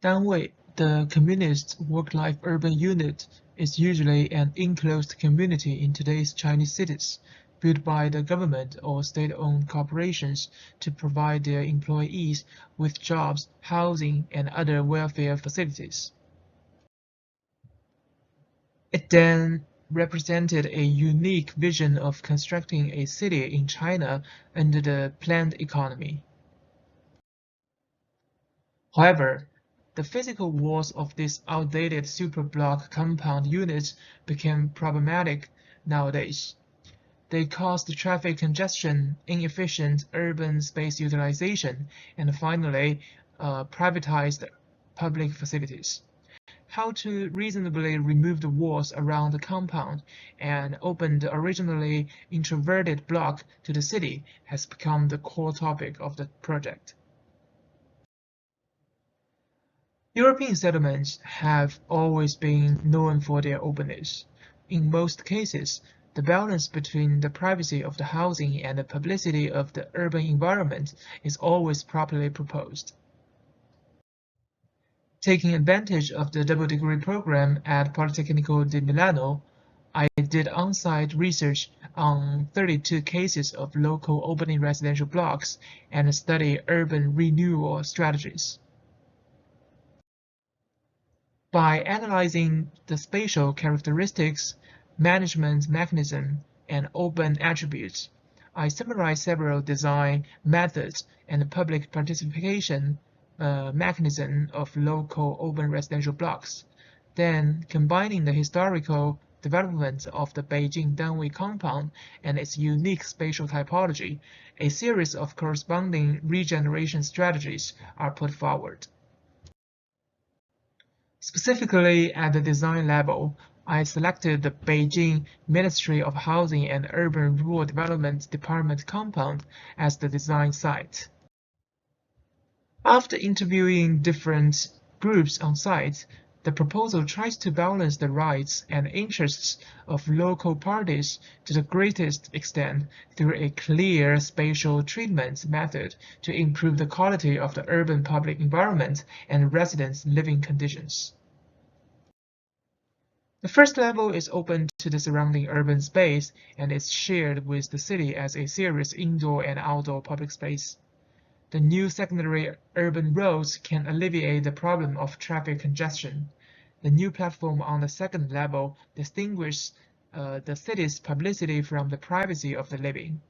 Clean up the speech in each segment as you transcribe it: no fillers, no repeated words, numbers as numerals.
Danwei, the communist work-life urban unit, is usually an enclosed community in today's Chinese cities, built by the government or state-owned corporations to provide their employees with jobs, housing, and other welfare facilities. It then represented a unique vision of constructing a city in China under the planned economy. However, the physical walls of these outdated superblock compound units became problematic nowadays. They caused traffic congestion, inefficient urban space utilization, and finally, privatized public facilities. How to reasonably remove the walls around the compound and open the originally introverted block to the city has become the core topic of the project. European settlements have always been known for their openness. In most cases, the balance between the privacy of the housing and the publicity of the urban environment is always properly proposed. Taking advantage of the double degree program at Politecnico di Milano, I did on-site research on 32 cases of local opening residential blocks and study urban renewal strategies. By analyzing the spatial characteristics, management mechanism, and open attributes, I summarized several design methods and public participation mechanism of local open residential blocks. Then, combining the historical development of the Beijing Danwei compound and its unique spatial typology, a series of corresponding regeneration strategies are put forward. Specifically at the design level, I selected the Beijing Ministry of Housing and Urban Rural Development Department compound as the design site. After interviewing different groups on site, the proposal tries to balance the rights and interests of local parties to the greatest extent through a clear spatial treatment method to improve the quality of the urban public environment and residents' living conditions. The first level is open to the surrounding urban space and is shared with the city as a serious indoor and outdoor public space. The new secondary urban roads can alleviate the problem of traffic congestion. The new platform on the second level distinguishes the city's publicity from the privacy of the living.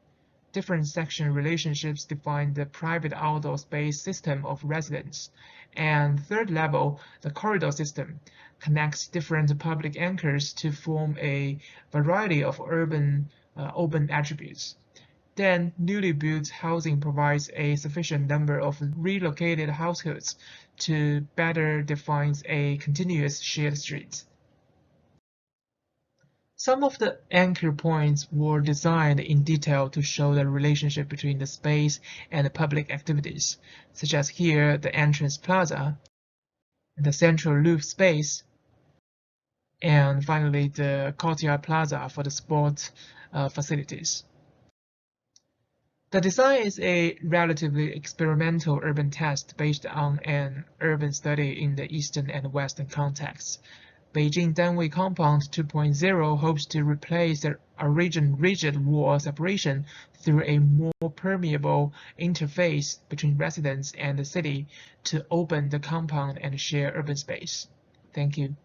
Different section relationships define the private outdoor space system of residents. And third level, the corridor system, connects different public anchors to form a variety of urban open attributes. Then, newly built housing provides a sufficient number of relocated households to better define a continuous shared street. Some of the anchor points were designed in detail to show the relationship between the space and the public activities, such as here the entrance plaza, the central loop space, and finally the courtyard plaza for the sport facilities. The design is a relatively experimental urban test based on an urban study in the Eastern and Western contexts. Beijing Danwei Compound 2.0 hopes to replace the original rigid wall separation through a more permeable interface between residents and the city to open the compound and share urban space. Thank you.